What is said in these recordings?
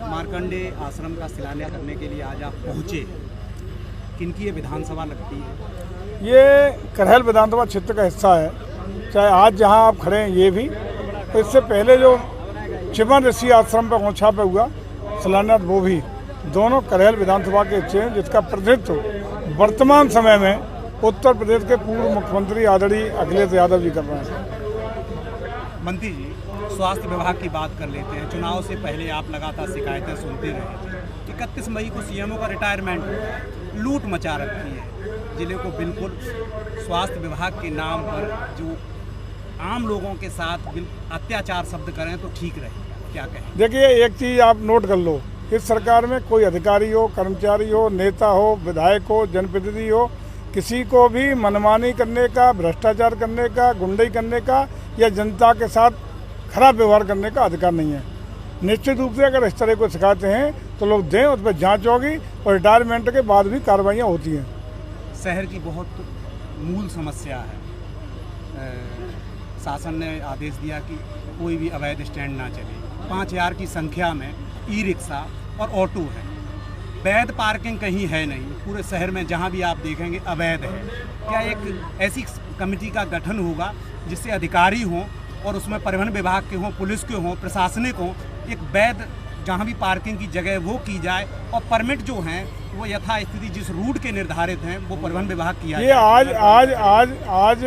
मार्कंडेय आश्रम का शिलान्यास करने के लिए आज आप पहुँचे, किनकी ये विधानसभा लगती है? ये करहल विधानसभा क्षेत्र का हिस्सा है। चाहे आज जहां आप खड़े हैं ये भी, तो इससे पहले जो चिमन ऋषि आश्रम पर ओछा पे हुआ शिलान्यास वो भी, दोनों करहल विधानसभा के हिस्से हैं, जिसका प्रतिनिधित्व वर्तमान समय में उत्तर प्रदेश के पूर्व मुख्यमंत्री आदरणीय अखिलेश यादव जी कर रहे हैं। मंत्री जी, स्वास्थ्य विभाग की बात कर लेते हैं। चुनाव से पहले आप लगातार शिकायतें सुनते रहे थे। 31 मई को सीएमओ का रिटायरमेंट हो, लूट मचा रखी है जिले को। बिल्कुल स्वास्थ्य विभाग के नाम पर जो आम लोगों के साथ अत्याचार शब्द करें तो ठीक रहेगा, क्या कहें? देखिए, एक चीज़ आप नोट कर लो, इस सरकार में कोई अधिकारी हो, कर्मचारी हो, नेता हो, विधायक हो, जनप्रतिनिधि हो, किसी को भी मनमानी करने का, भ्रष्टाचार करने का, गुंडई करने का या जनता के साथ खराब व्यवहार करने का अधिकार नहीं है। निश्चित रूप से अगर इस तरह को सिखाते हैं तो लोग दें, उस पर जांच होगी और रिटायरमेंट के बाद भी कार्रवाइयाँ होती हैं। शहर की बहुत मूल समस्या है। शासन ने आदेश दिया कि कोई भी अवैध स्टैंड ना चले। 5000 की संख्या में ई रिक्शा और ऑटो है। वैध पार्किंग कहीं है नहीं, पूरे शहर में जहां भी आप देखेंगे अवैध है। क्या एक ऐसी कमेटी का गठन होगा जिससे अधिकारी हों और उसमें परिवहन विभाग के हों, पुलिस के हों, प्रशासनिक हों, एक वैध जहां भी पार्किंग की जगह वो की जाए और परमिट जो हैं वो यथास्थिति जिस रूट के निर्धारित हैं वो परिवहन विभाग किया ये आज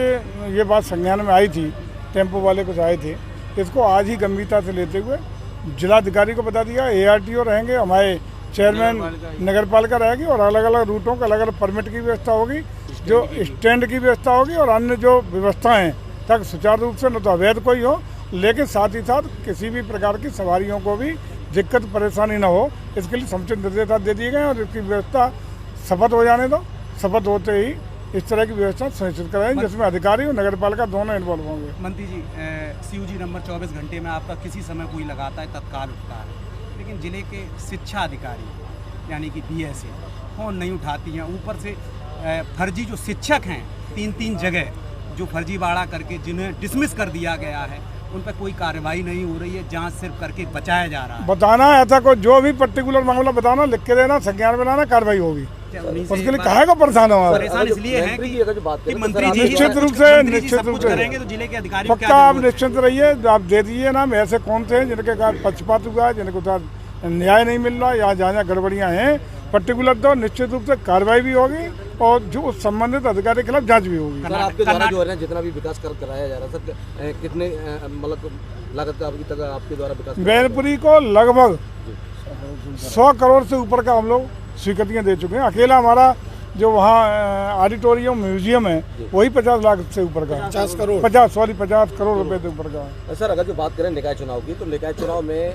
ये बात संज्ञान में आई थी, टेम्पो वाले कुछ आए थे, इसको आज ही गंभीरता से लेते हुए जिलाधिकारी को बता दिया, ARTO रहेंगे, हमारे चेयरमैन नगर पालिका रहेगी और अलग अलग रूटों का अलग अलग परमिट की व्यवस्था होगी, जो स्टैंड की व्यवस्था होगी और अन्य जो व्यवस्थाएं, ताकि सुचारू रूप से न तो अवैध कोई हो, लेकिन साथ ही साथ किसी भी प्रकार की सवारियों को भी दिक्कत परेशानी न हो, इसके लिए समुचित निर्देश दे दिए गए और इसकी व्यवस्था शपथ हो जाने दो। शपथ होते ही इस तरह की व्यवस्था सुनिश्चित कराएं जिसमें अधिकारी और नगर पालिका दोनों इन्वॉल्व होंगे। मंत्री जी, CUG नंबर 24 घंटे में आपका किसी समय कोई लगाता है, तत्काल उठता है, लेकिन जिले के शिक्षा अधिकारी यानी कि BSA फोन नहीं उठाती हैं। ऊपर से फर्जी जो शिक्षक हैं 3 जगह जो फर्जीवाड़ा करके जिन्हें डिसमिस कर दिया गया है, उन पर कोई कार्रवाई नहीं हो रही है, जांच सिर्फ करके बचाया जा रहा है। बताना ऐसा को जो भी पर्टिकुलर मामला बताना, लिख के देना, संज्ञान में लाना, कार्रवाई होगी। उसके लिए कहे को परेशान हो परेशान इसलिए है कि मंत्री जी निश्चित रूप से करेंगे तो जिले के अधिकारी पक्का आप निश्चिंत रहिए, आप दे दीजिए नाम ऐसे कौन से हैं जिनके साथ पक्षपात हुआ है, जिनके साथ न्याय नहीं मिल रहा या जहाँ गड़बड़ियाँ हैं पर्टिकुलर, तो निश्चित रूप से कार्रवाई भी होगी और जो उस संबंधित अधिकारी के खिलाफ जांच भी होगी। सर, आपके द्वारा जो है जितना भी विकास कराया जा रहा है सर, कितने मतलब लागत का अभी तक आपके द्वारा विकास? मैनपुरी को लगभग 100 करोड़ से ऊपर का हम लोग स्वीकृतियाँ दे चुके हैं। अकेला हमारा जो वहाँ ऑडिटोरियम म्यूजियम है वही 50 लाख से ऊपर का, 50 करोड़ रुपए से ऊपर का है। सर, अगर जो बात करें निकाय चुनाव की, तो निकाय चुनाव में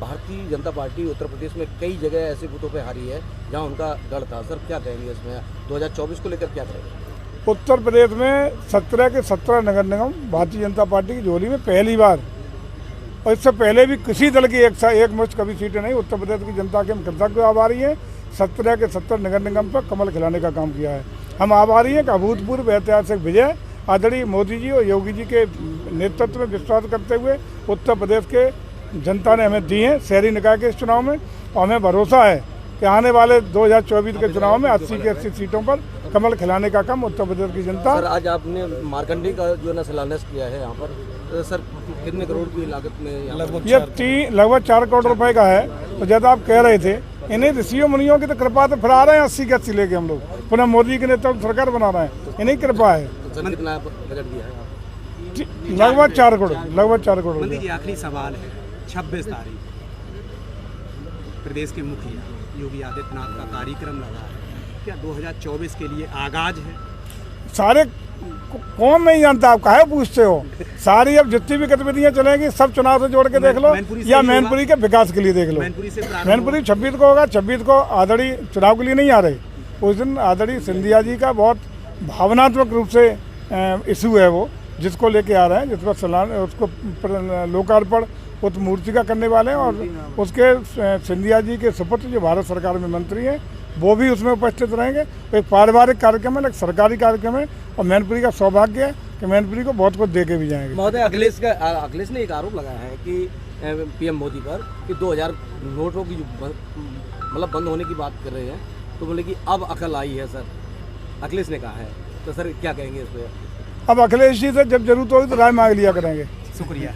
भारतीय जनता पार्टी उत्तर प्रदेश में कई जगह ऐसे बूथों पे हारी है जहां उनका गढ़ था। सर, क्या कहेंगे इसमें 2024 को लेकर, क्या कहेंगे? उत्तर प्रदेश में 17 के 17 नगर निगम भारतीय जनता पार्टी की झोली में पहली बार, और इससे पहले भी किसी दल की एक मुश्त कभी सीटें नहीं। उत्तर प्रदेश की जनता के हम कृतज्ञ आभारी हैं। 17 के 17 नगर निगम पर कमल खिलाने का काम किया है। हम आभारी हैं कि अभूतपूर्व ऐतिहासिक विजय आदरणीय मोदी जी और योगी जी के नेतृत्व में विश्वास करते हुए उत्तर प्रदेश के जनता ने हमें दी है शहरी निकाय के इस चुनाव में, और हमें भरोसा है कि आने वाले 2024 के चुनाव में 80 की 80 सीटों पर कमल खिलाने का काम उत्तर प्रदेश की जनता। सर, आज आपने मार्कंडेय का जो है शिलान्यास किया है यहाँ पर, तो सर कितने करोड़ की लागत में? ये लगभग 4 करोड़ रुपए का है। तो जैसा आप कह रहे थे, इन्हीं ऋषियों मुनियों की तो कृपा से फिर आ रहे हैं 80 के 80 लेके हम लोग पुनः मोदी के नेतृत्व सरकार बना रहे हैं, इन्हीं कृपा है। सर, कितना बजट दिया है? लगभग 4 करोड़। मंत्री जी, आखिरी सवाल है, 26 तारीख प्रदेश के मुखिया योगी आदित्यनाथ का कार्यक्रम लगा है, क्या 2024 के लिए आगाज है? सारे कौन नहीं जानता, आप काहे पूछते हो? सारी अब जितनी भी गतिविधियां चलेंगी सब चुनाव से जोड़ के देख लो, या मैनपुरी के विकास के लिए देख लो। मैनपुरी 26 को होगा। 26 को आदरणीय चुनाव के लिए नहीं आ रहे, उस दिन आदरणीय सिंधिया जी का बहुत भावनात्मक रूप से इशू है वो, जिसको लेके आ रहे हैं, जिस पर उसको लोकार्पण उस मूर्ति का करने वाले हैं, और उसके सिंधिया जी के सुपुत्र जो भारत सरकार में मंत्री हैं वो भी उसमें उपस्थित रहेंगे। तो एक पारिवारिक कार्यक्रम है, एक सरकारी कार्यक्रम है, और मैनपुरी का सौभाग्य है कि मैनपुरी को बहुत कुछ दे के भी जाएंगे। महोदय, अखिलेश ने एक आरोप लगाया है कि पीएम मोदी पर कि 2000 नोटों की जो मतलब बंद होने की बात कर रहे हैं, तो बोले कि अब अकल आई है सर, अखिलेश ने कहा है। तो सर क्या कहेंगे इस पर? अब अखिलेश जी से जब जरूरत होगी तो राय मांग लिया करेंगे। शुक्रिया।